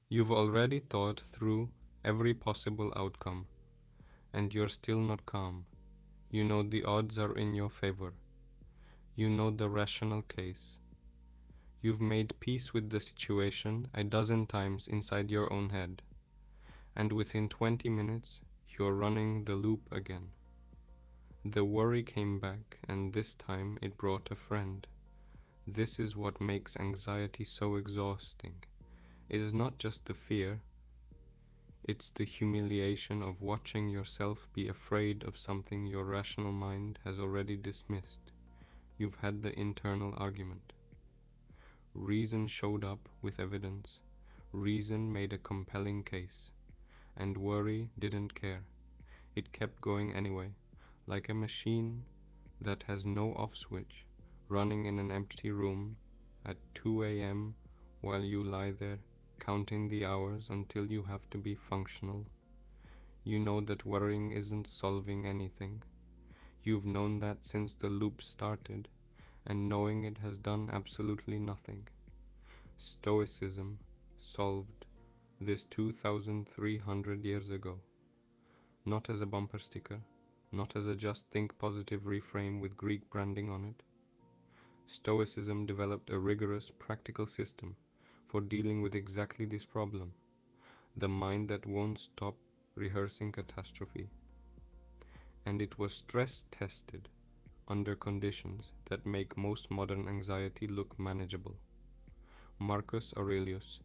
You've already thought through every possible outcome, and you're still not calm. You know the odds are in your favor. You know the rational case. You've made peace with the situation a dozen times inside your own head, and within 20 minutes, you're running the loop again. The worry came back, and this time it brought a friend. This is what makes anxiety so exhausting. It is not just the fear, it's the humiliation of watching yourself be afraid of something your rational mind has already dismissed. You've had the internal argument. Reason showed up with evidence. Reason made a compelling case. And worry didn't care. It kept going anyway, like a machine that has no off switch, running in an empty room at 2 a.m. while you lie there, counting the hours until you have to be functional. You know that worrying isn't solving anything. You've known that since the loop started, and knowing it has done absolutely nothing. Stoicism solved this 2,300 years ago, not as a bumper sticker, not as a just think positive reframe with Greek branding on it. Stoicism developed a rigorous, practical system for dealing with exactly this problem, the mind that won't stop rehearsing catastrophe. And it was stress tested under conditions that make most modern anxiety look manageable. Marcus Aurelius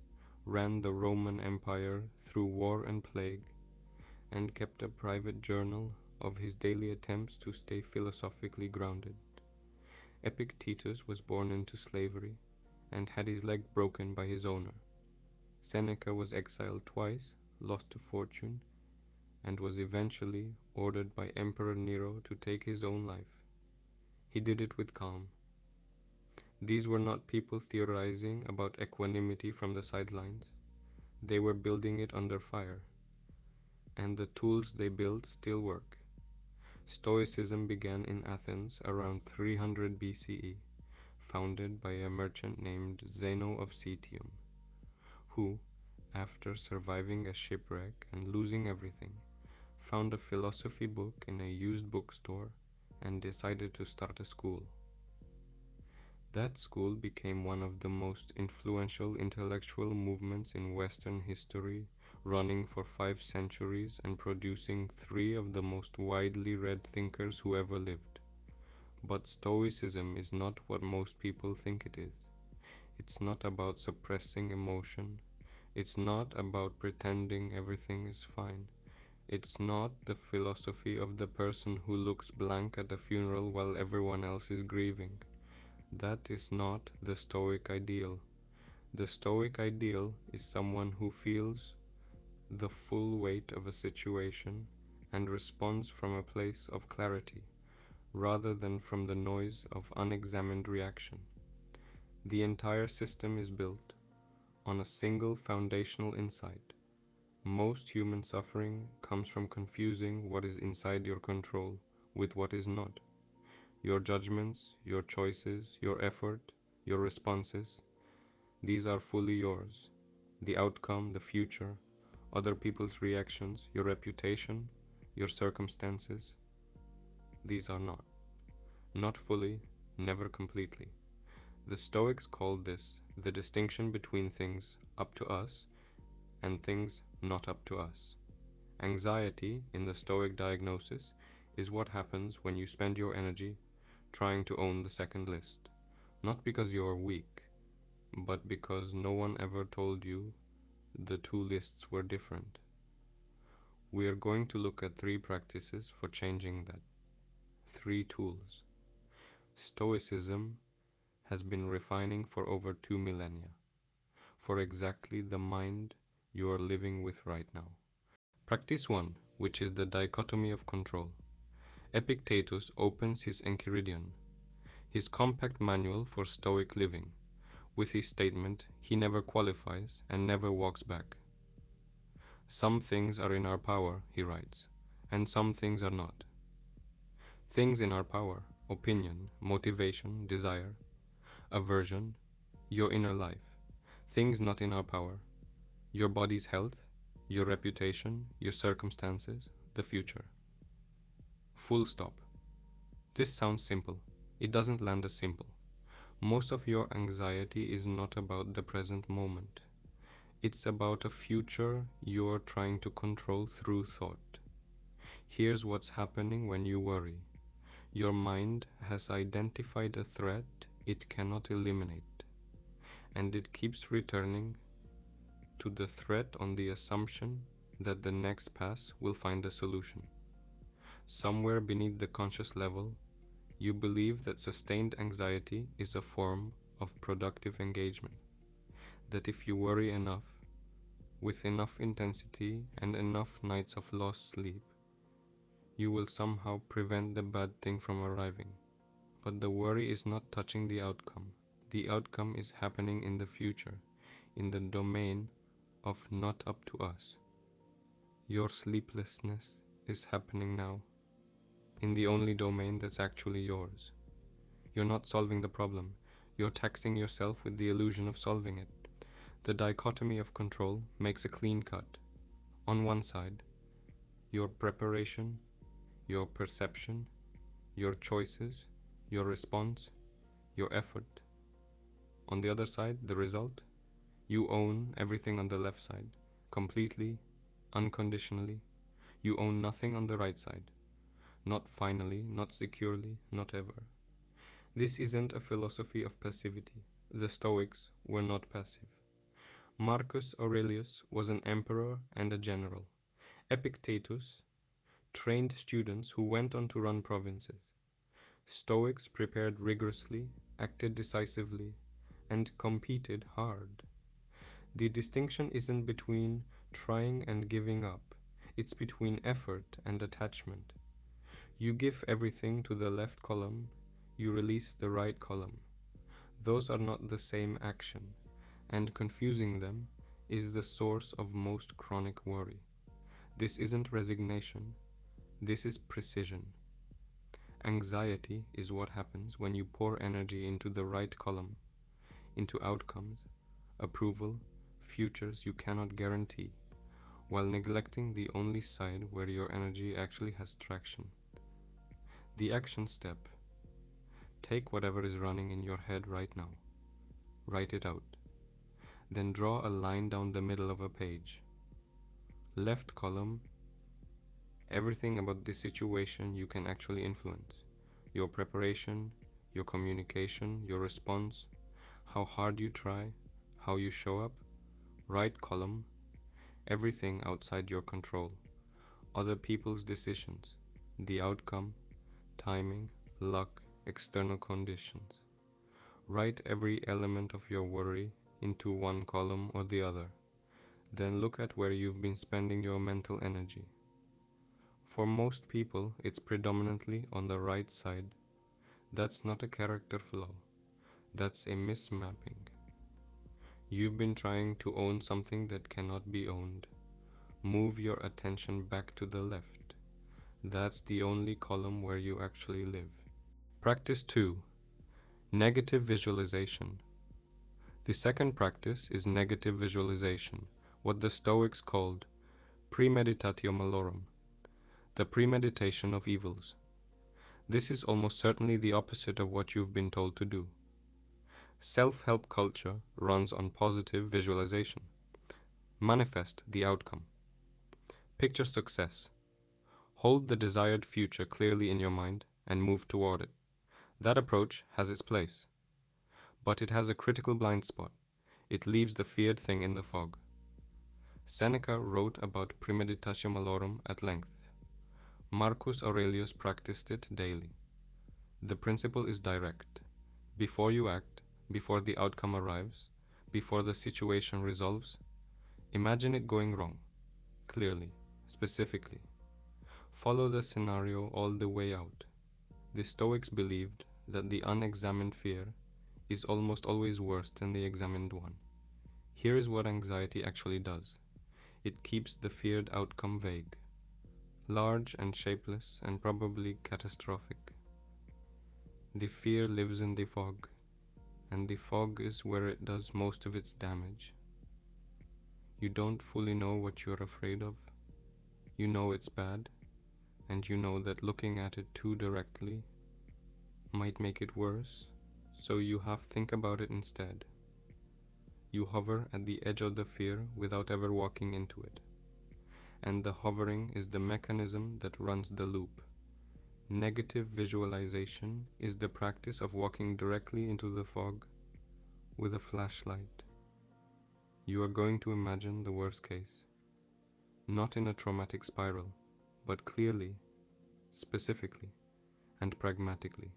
ran the Roman Empire through war and plague, and kept a private journal of his daily attempts to stay philosophically grounded. Epictetus was born into slavery and had his leg broken by his owner. Seneca was exiled twice, lost a fortune, and was eventually ordered by Emperor Nero to take his own life. He did it with calm. These were not people theorizing about equanimity from the sidelines. They were building it under fire. And the tools they built still work. Stoicism began in Athens around 300 BCE, founded by a merchant named Zeno of Citium, who, after surviving a shipwreck and losing everything, found a philosophy book in a used bookstore and decided to start a school. That school became one of the most influential intellectual movements in Western history, running for 5 centuries and producing 3 of the most widely read thinkers who ever lived. But Stoicism is not what most people think it is. It's not about suppressing emotion. It's not about pretending everything is fine. It's not the philosophy of the person who looks blank at a funeral while everyone else is grieving. That is not the Stoic ideal. The Stoic ideal is someone who feels the full weight of a situation and responds from a place of clarity, rather than from the noise of unexamined reaction. The entire system is built on a single foundational insight. Most human suffering comes from confusing what is inside your control with what is not. Your judgments, your choices, your effort, your responses, these are fully yours. The outcome, the future, other people's reactions, your reputation, your circumstances, these are not. Not fully, never completely. The Stoics called this the distinction between things up to us and things not up to us. Anxiety, in the Stoic diagnosis, is what happens when you spend your energy trying to own the second list, not because you're weak, but because no one ever told you the 2 lists were different. We are going to look at 3 practices for changing that. 3 tools. Stoicism has been refining for over 2 millennia, for exactly the mind you are living with right now. Practice 1, which is the Dichotomy of Control. Epictetus opens his Enchiridion, his compact manual for Stoic living, with his statement, he never qualifies and never walks back. Some things are in our power, he writes, and some things are not. Things in our power: opinion, motivation, desire, aversion, your inner life. Things not in our power: your body's health, your reputation, your circumstances, the future. Full stop. This sounds simple. It doesn't land as simple. Most of your anxiety is not about the present moment. It's about a future you're trying to control through thought. Here's what's happening when you worry. Your mind has identified a threat it cannot eliminate, and it keeps returning to the threat on the assumption that the next pass will find a solution. Somewhere beneath the conscious level, you believe that sustained anxiety is a form of productive engagement, that if you worry enough, with enough intensity and enough nights of lost sleep, you will somehow prevent the bad thing from arriving. But the worry is not touching the outcome. The outcome is happening in the future, in the domain of not up to us. Your sleeplessness is happening now, in the only domain that's actually yours. You're not solving the problem. You're taxing yourself with the illusion of solving it. The dichotomy of control makes a clean cut. On one side, your preparation, your perception, your choices, your response, your effort. On the other side, the result. You own everything on the left side, completely, unconditionally. You own nothing on the right side. Not finally, not securely, not ever. This isn't a philosophy of passivity. The Stoics were not passive. Marcus Aurelius was an emperor and a general. Epictetus trained students who went on to run provinces. Stoics prepared rigorously, acted decisively, and competed hard. The distinction isn't between trying and giving up. It's between effort and attachment. You give everything to the left column, you release the right column. Those are not the same action, and confusing them is the source of most chronic worry. This isn't resignation, this is precision. Anxiety is what happens when you pour energy into the right column, into outcomes, approval, futures you cannot guarantee, while neglecting the only side where your energy actually has traction. The action step. Take whatever is running in your head right now. Write it out. Then draw a line down the middle of a page. Left column, everything about this situation you can actually influence. Your preparation, your communication, your response, how hard you try, how you show up. Right column, everything outside your control. Other people's decisions, the outcome, timing, luck, external conditions. Write every element of your worry into one column or the other. Then look at where you've been spending your mental energy. For most people, it's predominantly on the right side. That's not a character flaw. That's a mismapping. You've been trying to own something that cannot be owned. Move your attention back to the left. That's the only column where you actually live. Practice 2. Negative visualization. The second practice is negative visualization, what the Stoics called premeditatio malorum, the premeditation of evils. This is almost certainly the opposite of what you've been told to do. Self-help culture runs on positive visualization. Manifest the outcome. Picture success. Hold the desired future clearly in your mind and move toward it. That approach has its place, but it has a critical blind spot. It leaves the feared thing in the fog. Seneca wrote about premeditatio malorum at length. Marcus Aurelius practiced it daily. The principle is direct. Before you act, before the outcome arrives, before the situation resolves, imagine it going wrong, clearly, specifically. Follow the scenario all the way out. The Stoics believed that the unexamined fear is almost always worse than the examined one. Here is what anxiety actually does. It keeps the feared outcome vague, large and shapeless and probably catastrophic. The fear lives in the fog, and the fog is where it does most of its damage. You don't fully know what you're afraid of. You know it's bad, and you know that looking at it too directly might make it worse, so you half think about it instead. You hover at the edge of the fear without ever walking into it. And the hovering is the mechanism that runs the loop. Negative visualization is the practice of walking directly into the fog with a flashlight. You are going to imagine the worst case, not in a traumatic spiral, but clearly, specifically, and pragmatically.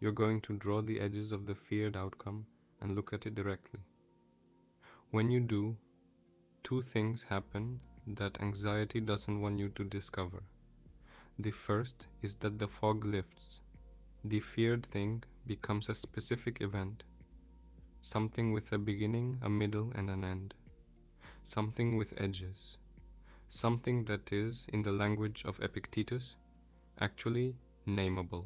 You're going to draw the edges of the feared outcome and look at it directly. When you do, two things happen that anxiety doesn't want you to discover. The first is that the fog lifts. The feared thing becomes a specific event, something with a beginning, a middle, and an end, something with edges, something that is, in the language of Epictetus, actually nameable.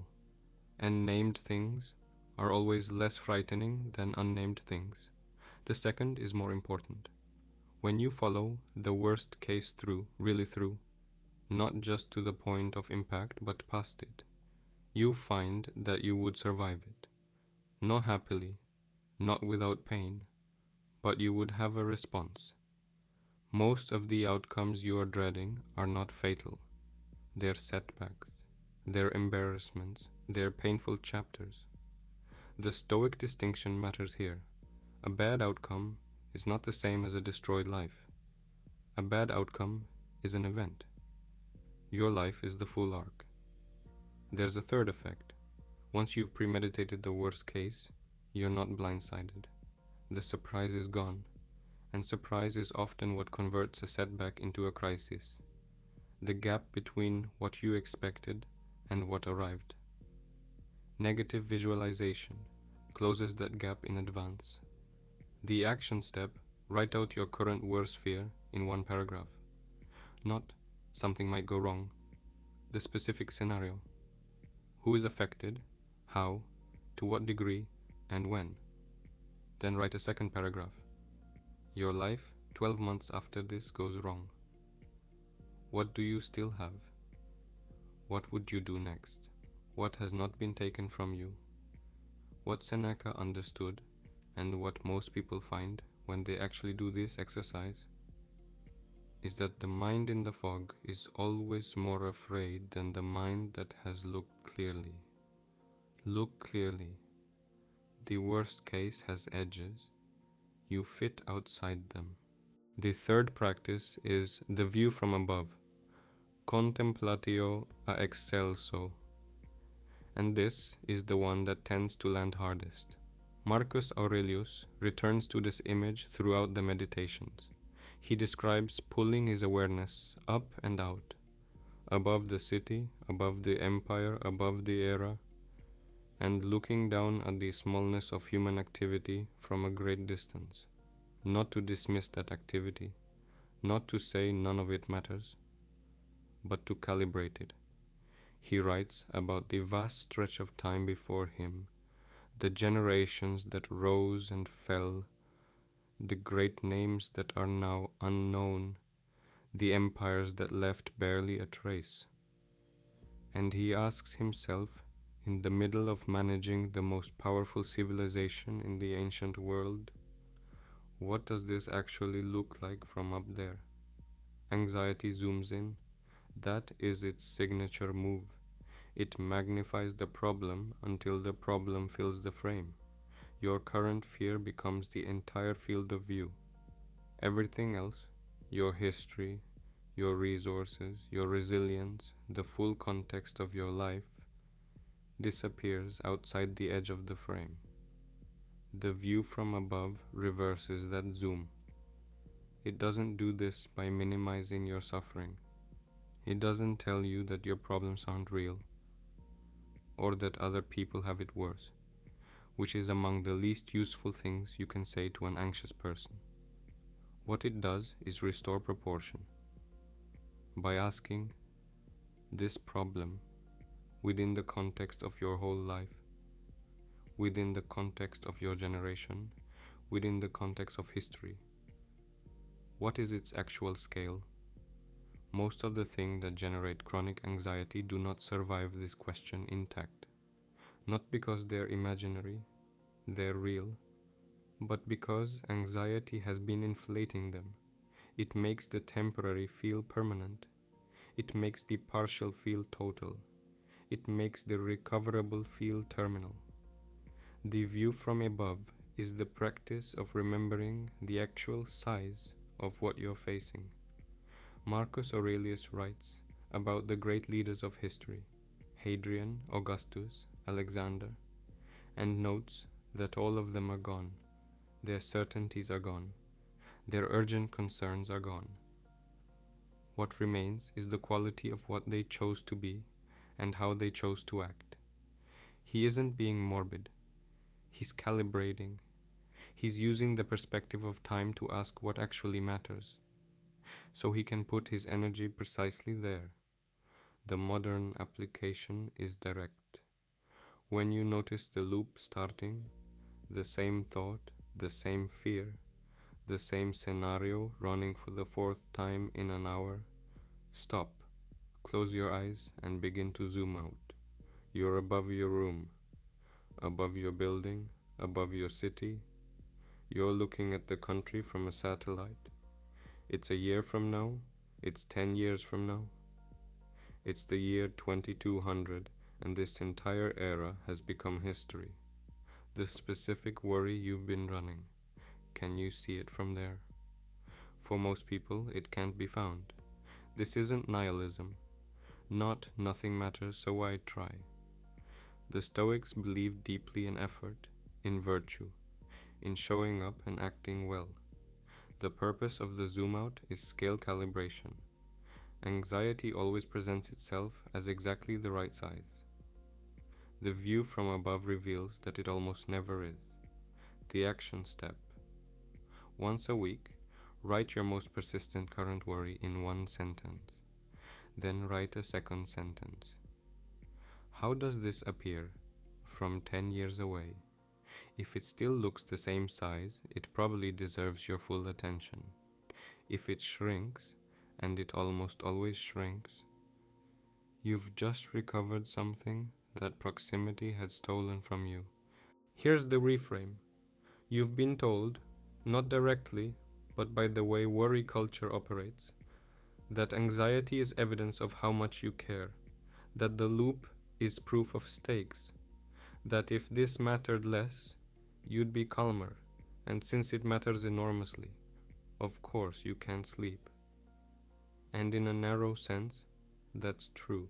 And named things are always less frightening than unnamed things. The second is more important. When you follow the worst case through, really through, not just to the point of impact, but past it, you find that you would survive it. Not happily, not without pain, but you would have a response. Most of the outcomes you are dreading are not fatal. They're setbacks, they're embarrassments, they're painful chapters. The Stoic distinction matters here. A bad outcome is not the same as a destroyed life. A bad outcome is an event. Your life is the full arc. There's a third effect. Once you've premeditated the worst case, you're not blindsided. The surprise is gone, and surprise is often what converts a setback into a crisis. The gap between what you expected and what arrived. Negative visualization closes that gap in advance. The action step: write out your current worst fear in one paragraph. Not something might go wrong. The specific scenario. Who is affected? How? To what degree? And when? Then write a second paragraph. Your life 12 months after this goes wrong. What do you still have? What would you do next? What has not been taken from you? What Seneca understood, and what most people find when they actually do this exercise, is that the mind in the fog is always more afraid than the mind that has looked clearly. Look clearly. The worst case has edges. You fit outside them. The third practice is the view from above, contemplatio a excelso, and this is the one that tends to land hardest. Marcus Aurelius returns to this image throughout the meditations. He describes pulling his awareness up and out, above the city, above the empire, above the era, and looking down at the smallness of human activity from a great distance. Not to dismiss that activity, not to say none of it matters, but to calibrate it. He writes about the vast stretch of time before him, the generations that rose and fell, the great names that are now unknown, the empires that left barely a trace. And he asks himself, in the middle of managing the most powerful civilization in the ancient world, what does this actually look like from up there? Anxiety zooms in. That is its signature move. It magnifies the problem until the problem fills the frame. Your current fear becomes the entire field of view. Everything else, your history, your resources, your resilience, the full context of your life, disappears outside the edge of the frame. The view from above reverses that zoom. It doesn't do this by minimizing your suffering. It doesn't tell you that your problems aren't real, or that other people have it worse, which is among the least useful things you can say to an anxious person. What it does is restore proportion. By asking, this problem, within the context of your whole life, within the context of your generation, within the context of history, What is its actual scale? Most of the things that generate chronic anxiety do not survive this question intact. Not because they're imaginary, they're real, but because anxiety has been inflating them. It makes the temporary feel permanent. It makes the partial feel total. It makes the recoverable feel terminal. The view from above is the practice of remembering the actual size of what you're facing. Marcus Aurelius writes about the great leaders of history, Hadrian, Augustus, Alexander, and notes that all of them are gone. Their certainties are gone. Their urgent concerns are gone. What remains is the quality of what they chose to be and how they chose to act. He isn't being morbid. He's calibrating. He's using the perspective of time to ask what actually matters, so he can put his energy precisely there. The modern application is direct. When you notice the loop starting, the same thought, the same fear, the same scenario running for the fourth time in an hour, stop, close your eyes, and begin to zoom out. You're above your room, above your building, above your city. You're looking at the country from a satellite. It's a year from now, it's 10 years from now. It's the year 2200, and this entire era has become history. The specific worry you've been running, can you see it from there? For most people, it can't be found. This isn't nihilism, not nothing matters, so why try? The Stoics believed deeply in effort, in virtue, in showing up and acting well. The purpose of the zoom out is scale calibration. Anxiety always presents itself as exactly the right size. The view from above reveals that it almost never is. The action step. Once a week, write your most persistent current worry in one sentence. Then write a second sentence. How does this appear from 10 years away? If it still looks the same size, it probably deserves your full attention. If it shrinks, and it almost always shrinks, you've just recovered something that proximity had stolen from you. Here's the reframe. You've been told, not directly, but by the way worry culture operates, that anxiety is evidence of how much you care, that the loop is proof of stakes, that if this mattered less, you'd be calmer, and since it matters enormously, of course you can't sleep. And in a narrow sense, that's true.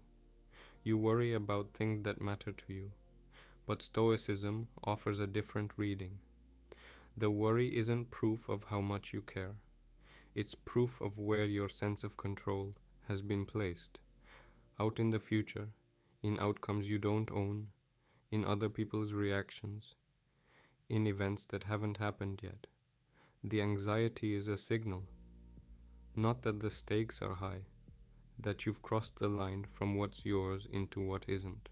You worry about things that matter to you, but Stoicism offers a different reading. The worry isn't proof of how much you care. It's proof of where your sense of control has been placed, out in the future, in outcomes you don't own, in other people's reactions, in events that haven't happened yet. The anxiety is a signal, not that the stakes are high, that you've crossed the line from what's yours into what isn't.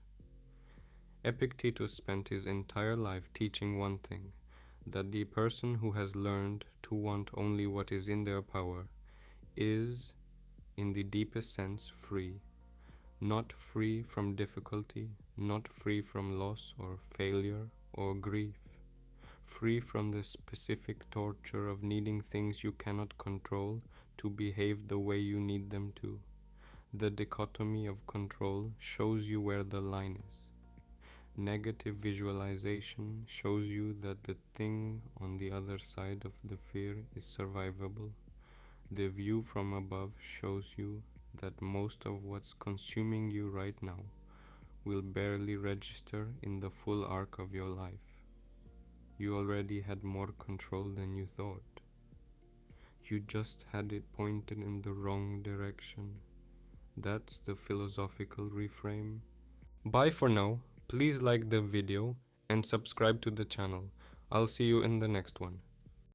Epictetus spent his entire life teaching one thing, that the person who has learned to want only what is in their power is, in the deepest sense, free. Not free from difficulty, not free from loss or failure or grief. Free from the specific torture of needing things you cannot control to behave the way you need them to. The dichotomy of control shows you where the line is. Negative visualization shows you that the thing on the other side of the fear is survivable. The view from above shows you that most of what's consuming you right now will barely register in the full arc of your life. You already had more control than you thought. You just had it pointed in the wrong direction. That's the philosophical reframe. Bye for now. Please like the video and subscribe to the channel. I'll see you in the next one.